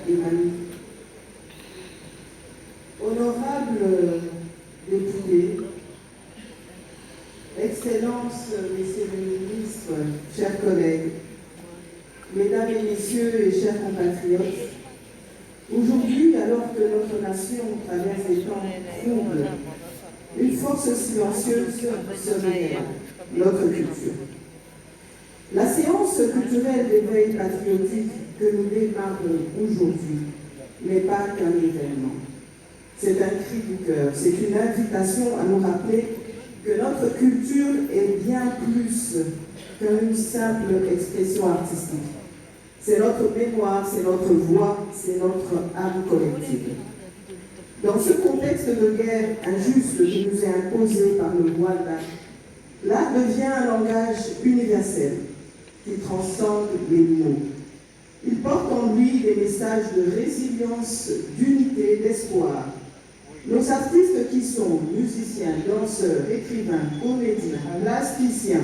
Emmanuel. Honorable député, Excellences, Messieurs les ministres, chers collègues, Mesdames et Messieurs et chers compatriotes, aujourd'hui, alors que notre nation traverse des temps troubles, une force silencieuse se révèle, notre culture. La séance culturelle d'éveil patriotique que nous démarrons aujourd'hui n'est pas qu'un événement. C'est un cri du cœur, c'est une invitation à nous rappeler que notre culture est bien plus qu'une simple expression artistique. C'est notre mémoire, c'est notre voix, c'est notre âme collective. Dans ce contexte de guerre injuste qui nous est imposé par le Rwanda, l'art devient un langage universel qui transcende les mots. Il porte en lui des messages de résilience, d'unité, d'espoir. Nos artistes qui sont musiciens, danseurs, écrivains, comédiens, plasticiens,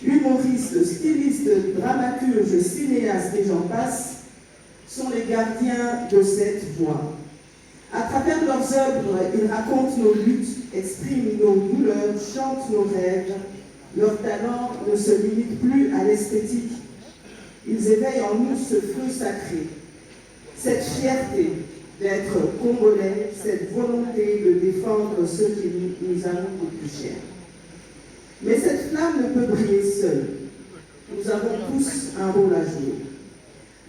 humoristes, stylistes, dramaturges, cinéastes et j'en passe, sont les gardiens de cette voix. À travers leurs œuvres, ils racontent nos luttes, expriment nos douleurs, chantent nos rêves. Leur talent ne se limite plus à l'esthétique. Ils éveillent en nous ce feu sacré, cette fierté d'être congolais, cette volonté de défendre ce qui nous avons le plus cher. Mais cette flamme ne peut briller seule. Nous avons tous un rôle à jouer.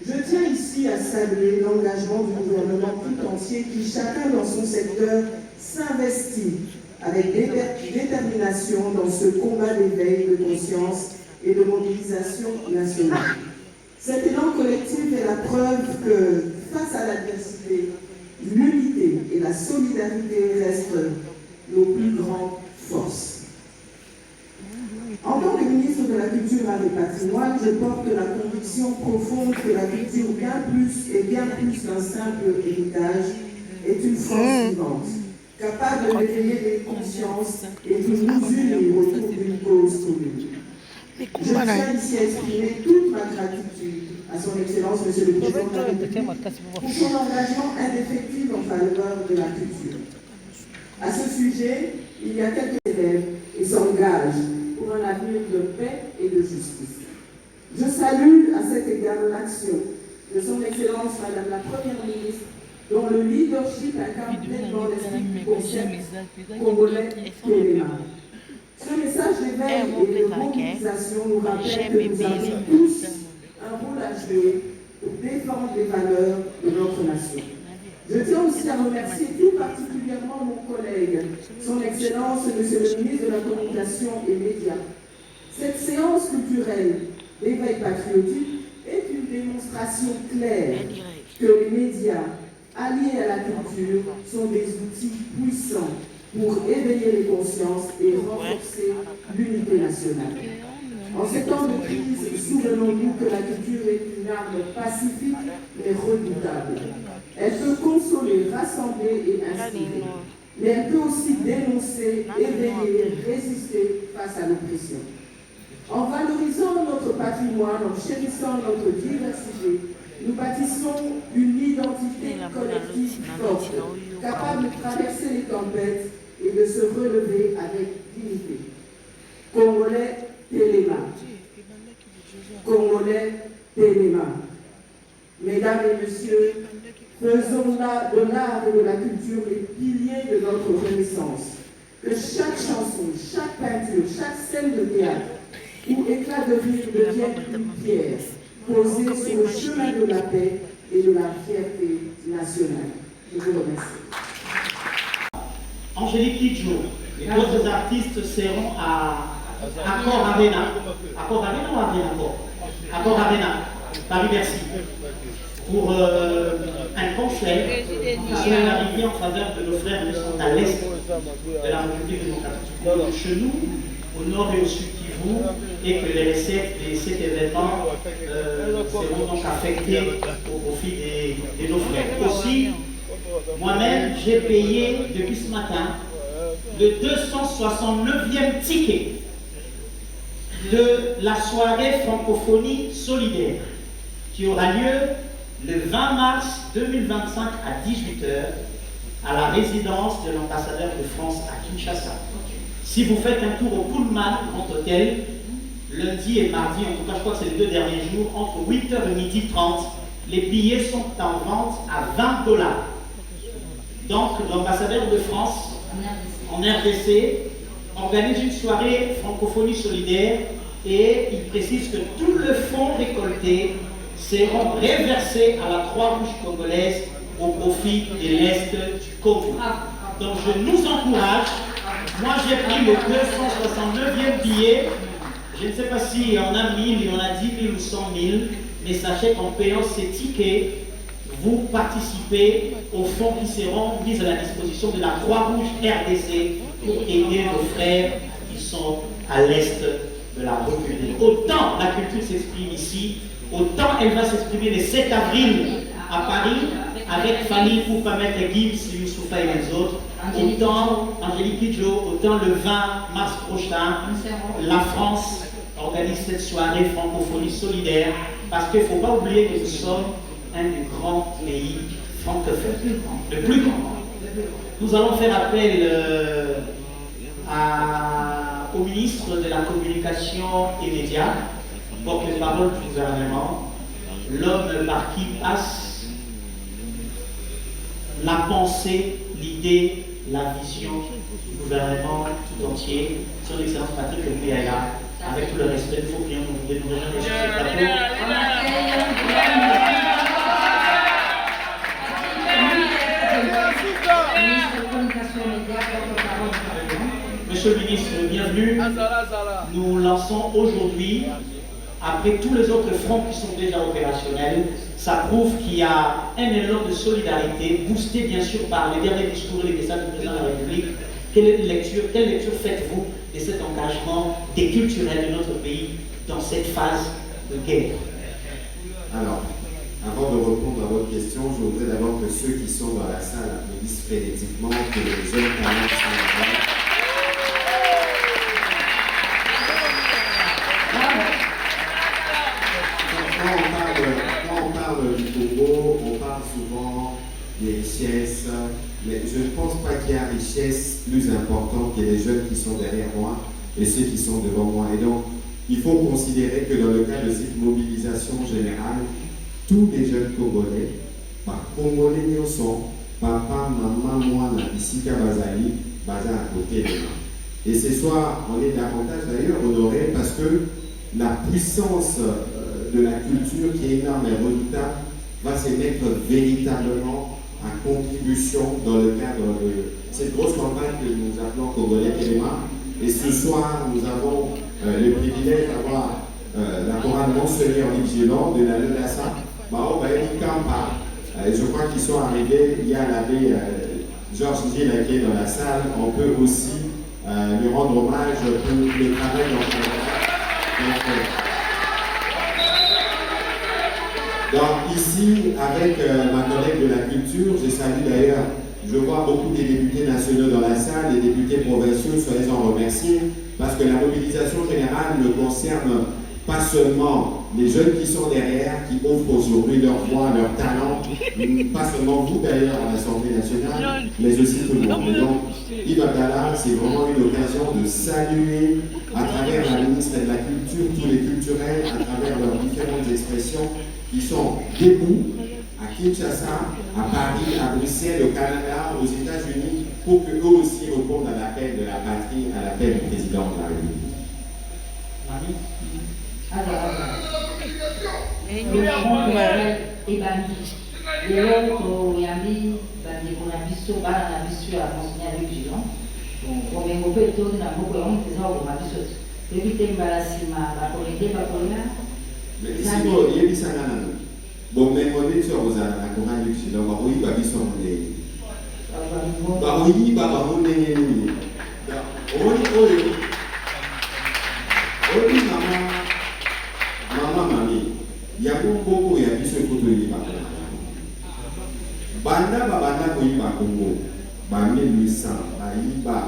Je tiens ici à saluer l'engagement du gouvernement tout entier qui, chacun dans son secteur, s'investit avec détermination dans ce combat d'éveil de conscience et de mobilisation nationale. Cet élan collectif est la preuve que, face à l'adversité, l'unité et la solidarité restent nos plus grandes forces. En tant que ministre de la Culture, Art et Patrimoine, je porte la conviction profonde que la culture, bien plus qu'un simple héritage, est une force vivante, capable de réveiller les consciences et de nous unir autour d'une cause commune. Je tiens ici à exprimer toute ma gratitude à son Excellence, Monsieur le Président de la République, pour son engagement indéfectible en faveur de la culture. À ce sujet, il y a quelques élèves et s'engagent pour un avenir de paix et de justice. Je salue à cet égard l'action de son Excellence Madame la Première Ministre, dont le leadership incarne pleinement l'esprit du concept congolais Téléma. Ce message d'éveil et de mobilisation nous rappelle que nous avons tous un rôle à jouer pour défendre les valeurs de notre nation. Je tiens aussi à remercier tout particulièrement mon collègue, son Excellence, Monsieur le ministre de la Communication et Médias. Cette séance culturelle d'éveil patriotique est une démonstration claire que les médias, alliés à la culture, sont des outils puissants pour éveiller les consciences et renforcer l'unité nationale. En ces temps de crise, souvenons-nous que la culture est une arme pacifique mais redoutable. Elle peut consoler, rassembler et inspirer, mais elle peut aussi dénoncer, éveiller, résister face à l'oppression. En valorisant notre patrimoine, en chérissant notre diversité, nous bâtissons une identité collective forte, capable de traverser les tempêtes et de se relever avec dignité. Congolais, Téléma. Congolais, Téléma. Mesdames et messieurs, faisons de l'art et de la culture les piliers de notre renaissance. Que chaque chanson, chaque peinture, chaque scène de théâtre ou éclat de rire devienne une pierre posée sur le chemin de la paix et de la fierté nationale. Je vous remercie. Angélique Kidjo et d'autres artistes seront à Accor Arena. Accor Arena ou Arena Accor? Accor Arena, Paris-Bercy, pour un concert qui est arrivé en faveur de nos frères qui sont à l'est de la République démocratique chez nous, au nord et au sud Kivu, et que les recettes de cet événement seront donc affectées au profit de nos frères. Aussi, moi-même, j'ai payé depuis ce matin le 269e ticket de la soirée francophonie solidaire qui aura lieu le 20 mars 2025 à 18h à la résidence de l'ambassadeur de France à Kinshasa. Si vous faites un tour au Pullman Grand Hôtel, lundi et mardi, en tout cas je crois que c'est les 2 derniers jours, entre 8h et midi 30, les billets sont en vente à $20. Donc l'ambassadeur de France en RDC organise une soirée francophonie solidaire et il précise que tout le fonds récolté seront reversés à la Croix-Rouge congolaise au profit de l'Est du Congo. Donc je nous encourage. Moi j'ai pris le 269e billet. Je ne sais pas s'il y en a 1000, il y en a 10 000 ou 100 000, mais sachez qu'en payant ces tickets, vous participez aux fonds qui seront mis à la disposition de la Croix-Rouge RDC pour aider nos frères qui sont à l'est de la République. Autant la culture s'exprime ici, autant elle va s'exprimer le 7 avril à Paris avec Fanny Poupamet Gibbs, Youssoufa et les autres. Autant Angélique Kidjo, autant le 20 mars prochain, la France organise cette soirée francophonie solidaire parce qu'il ne faut pas oublier que nous sommes un des grands pays francophones, le plus grand. Nous allons faire appel au ministre de la Communication et Médias, porte-parole du gouvernement, l'homme par qui passe la pensée, l'idée, la vision du gouvernement tout entier, son Excellence Patrick Muyaya, avec tout le respect, il faut bien nous rejoindre sur ce plateau. Monsieur le ministre, bienvenue. Nous lançons aujourd'hui, après tous les autres fronts qui sont déjà opérationnels, ça prouve qu'il y a un élan de solidarité, boosté bien sûr par les derniers discours et les messages du président de la République. Quelle lecture faites-vous de cet engagement déculturel de notre pays dans cette phase de guerre? Alors, avant de répondre à votre question, je voudrais d'abord que ceux qui sont dans la salle applaudissent frénétiquement, que les jeunes talents sont là. Quand on parle du Congo, on parle souvent des richesses, mais je ne pense pas qu'il y a richesse plus importante que les jeunes qui sont derrière moi et ceux qui sont devant moi. Et donc, il faut considérer que dans le cas de cette mobilisation générale, tous les jeunes Congolais, par Congolais nous sont, papa, maman, moi, Nabisika Bazali, Baza à côté de moi. Et ce soir, on est davantage d'ailleurs honoré parce que la puissance de la culture qui est énorme et redoutable va se mettre véritablement en contribution dans le cadre de cette grosse campagne que nous appelons Congolais Téléma. Et ce soir, nous avons le privilège d'avoir la chorale Monseigneur Ligélan de la Lelassa, Mao Baïli Kampa. Je crois qu'ils sont arrivés. Il y a l'abbé Georges Gilles qui est dans la salle. On peut aussi lui rendre hommage pour le travail donc ici, avec ma collègue de la culture, je salue d'ailleurs, je vois beaucoup des députés nationaux dans la salle, des députés provinciaux, soyez-en remerciés, parce que la mobilisation générale ne concerne pas seulement les jeunes qui sont derrière, qui offrent aujourd'hui leur voix, leur talent, pas seulement vous d'ailleurs à l'Assemblée nationale, mais aussi tout le monde. Et donc, Yves Abdallah, c'est vraiment une occasion de saluer à travers la ministre de la Culture, tous les culturels, à travers leurs différentes expressions, qui sont debout à Kinshasa, à Paris, à Bruxelles, au Canada, aux États-Unis, pour qu'eux aussi répondent à l'appel de la patrie, à l'appel du président de la République. Mais si vous avez dit ça, bon, mais on est sur vous à la Corée du Sud, donc oui, bah, ils sont des. Bah, oui, bah, on est. Oui, maman, mamie, il y a beaucoup, il y a plus de photos de Banda, Banda, Koyiba, Congo, bah, 1800, Baïba,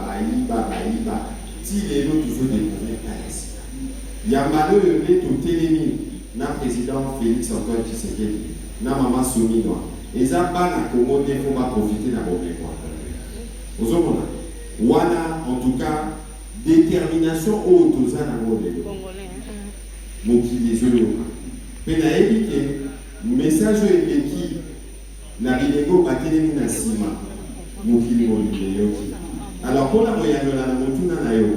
si les autres toujours découvrir ici. Il y a malheur de tout télémi. Le président Félix Antoine Tshisekedi, na maman Soni noa. Et ça, bana Congo, il faut pas profiter de la mémoire. Vous avez wana, en tout cas, détermination au toza na ngolelo. Mokili ezoloka. Pe na ebike message eleki na bilengo batelemi na sima mokili molile yoki. Alors pour la moyangola na motuna na yo.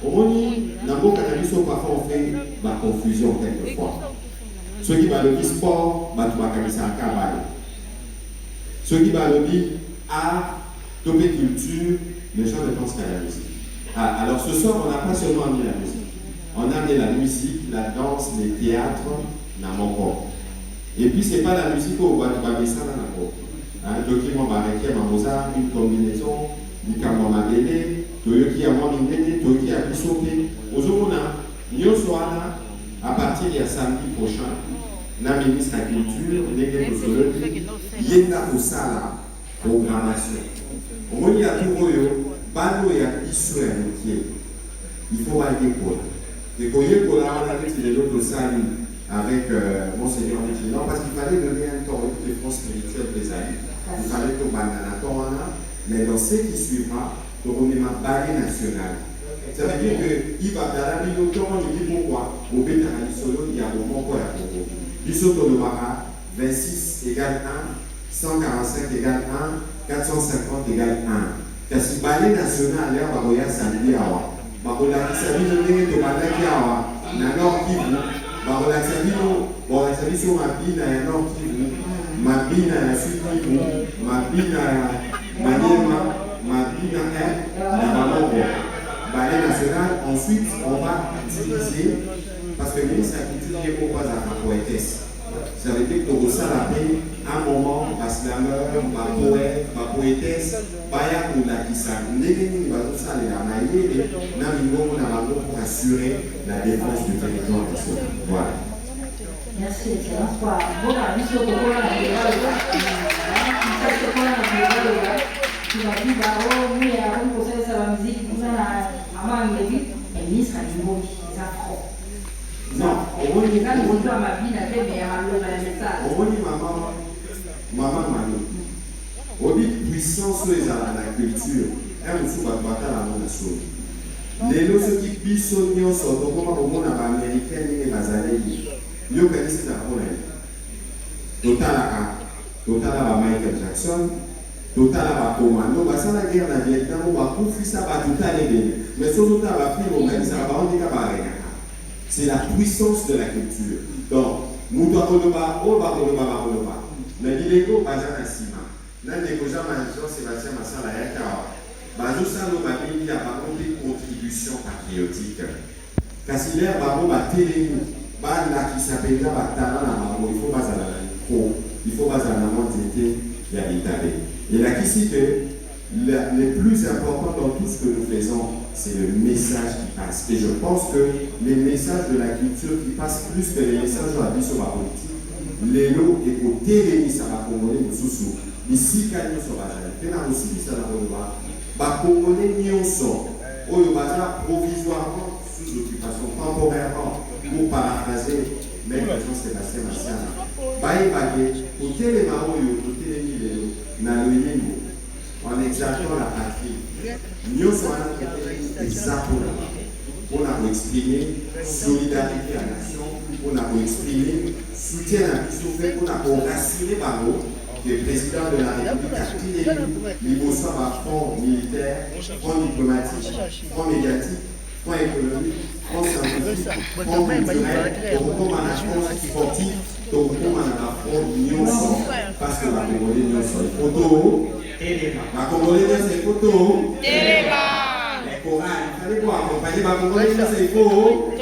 Omoni na mboka na biso parfois on fait la confusion quelquefois. Ceux qui parlent du sport, batu bakanisa akabale. Ceux qui parlent du art, topé culture, les gens ne pensent qu'à la musique. Ah, alors ce soir, on n'a pas seulement amené la musique. On a amené la musique, la danse, les théâtres, dans mon corps. Et puis, ce n'est pas la musique où on va mettre ça dans mon corps. Un document barrequet, Mozart, une combinaison, du Kamamabele, Toyoki a Mwamindene, Toyoki a Bissopé. Aujourd'hui, nous à partir de samedi prochain, la ministre de la Culture, Yenda Osala, programmation. Au y a tout Bando y a Bissou et Moutier. Il faut aller pour là. Et quand il y a pour là, on a dit les autres salles avec Monseigneur Vigilant, parce qu'il fallait donner un temps de fonds spirituels des amis. Il fallait que Banana Torana, mais dans ce qui suivra, on est ma barre nationale. Ça veut dire qu'il va dans la vie d'autant, il dit pourquoi au Bétarani Solo, il y a un moment pour la Congo. Bisoto le Mara, 26 égale 1, 145 égale 1, 450 égale 1. Kasi ballet national leo bakoya samedi awa bakolakisa bino ndenge tobandaki awa na Nord Kivu bakolakisa bino bakolakisa biso mabina ya Nord Kivu mabina ya Sud Kivu mabina ya Maniema mabina ya Bamako ballet national. Ensuite on va utiliser parce que le ministre de la Culture n'est pas à la poétesse. Ça veut dire que pour ça, un moment, ma slammer, ma poète, ma poétesse, Baya Koulakisa, Negeni, Bazoussa, les Namaïe, Namingo, Namango pour assurer la défense du territoire. Voilà. Merci, Excellence. Bon, Monsieur Kokola, tu m'as dit, Baro, oui, avant de procéder à la musique, vous avez un maman, et ministre à niveau, c'est afro. Non, on va dire là, nous avons ma vie, mais on va dire maman, on dit puissance de la culture, elle nous fait battre la monnaie. Les lois qui bisonnent sont comme au monde américain et les Azalés. Ils ont gagné cette année. Total à Michael Jackson, total à Commando, parce que la guerre dans le Vietnam, on va confier ça à tout à l'heure. Mais ce total à faire, on va dire ça va on dit qu'à rien. C'est la puissance de la culture. Donc, nous devons le bas, on va le bas. Mais il est au bazar à Sima. Là, les gens, Jean-Sébastien Massala, Bazou Salo Babini a par contre des contributions patriotiques. Cassilaire Babo va télé, là qui s'appelle là, il faut pas à la micro, il faut pas à la montée, il y a l'Italie. Et là, qui cite le plus important dans tout ce que nous faisons, c'est le message qui passe. Et je pense que les messages de la culture qui passent plus que les messages de la vie sur la politique, les lots et côté les ça va congolais nous sous ici quand nous sommes là, et là aussi ça va va congolais nous sommes au bazar provisoirement sous occupation temporairement pour paraphraser même Jean-Sébastien Massiana. Baï bagé côté les marons et côté les mille na le en exaltant la patrie. Nous sommes exactement. On a exprimé solidarité à la nation, on a exprimé soutien à la mission, on a rassuré par nous que le président de la République a pris les besoins à front militaire, front diplomatique, front médiatique, front économique, front scientifique, front culturel, front management sportif, front d'union, parce que la Congolais nous sont les photos. La Congolais c'est photos. Les chorales, il fallait voir accompagner la Congolais c'est faux.